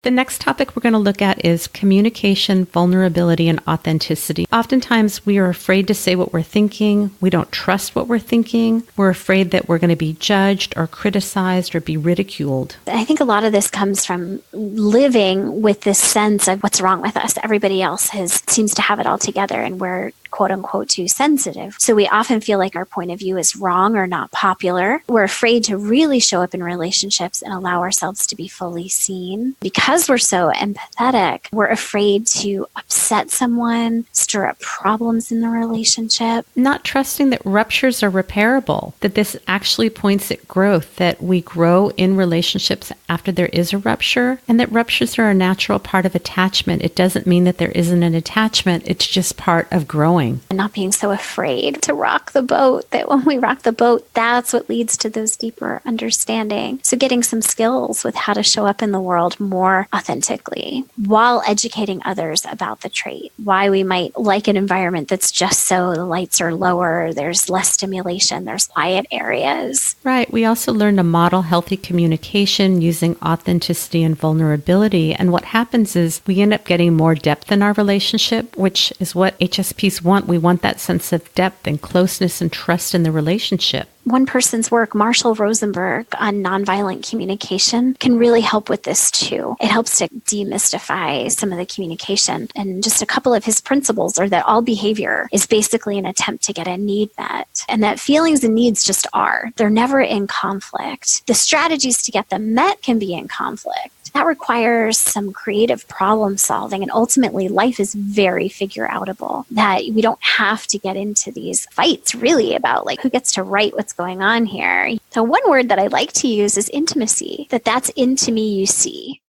The next topic we're going to look at is communication, vulnerability, and authenticity. Oftentimes, we are afraid to say what we're thinking. We don't trust what we're thinking. We're afraid that we're going to be judged or criticized or be ridiculed. I think a lot of this comes from living with this sense of what's wrong with us. Everybody else seems to have it all together, and we're quote unquote too sensitive. So we often feel like our point of view is wrong or not popular. We're afraid to really show up in relationships and allow ourselves to be fully seen. Because we're so empathetic, we're afraid to upset someone, stir up problems in the relationship. Not trusting that ruptures are repairable, that this actually points at growth, that we grow in relationships after there is a rupture, and that ruptures are a natural part of attachment. It doesn't mean that there isn't an attachment. It's just part of growing. And not being so afraid to rock the boat, that when we rock the boat, that's what leads to those deeper understanding. So getting some skills with how to show up in the world more authentically while educating others about the trait, why we might like an environment that's just so the lights are lower, there's less stimulation, there's quiet areas. Right. We also learn to model healthy communication using authenticity and vulnerability. And what happens is we end up getting more depth in our relationship, which is what HSPs want. We want that sense of depth and closeness and trust in the relationship. One person's work, Marshall Rosenberg, on nonviolent communication can really help with this too. It helps to demystify some of the communication. And just a couple of his principles are that all behavior is basically an attempt to get a need met, and that feelings and needs just are. They're never in conflict. The strategies to get them met can be in conflict. That requires some creative problem solving, and ultimately life is very figure outable, that we don't have to get into these fights really about like who gets to write what's going on here. So one word that I like to use is intimacy, that's into me you see.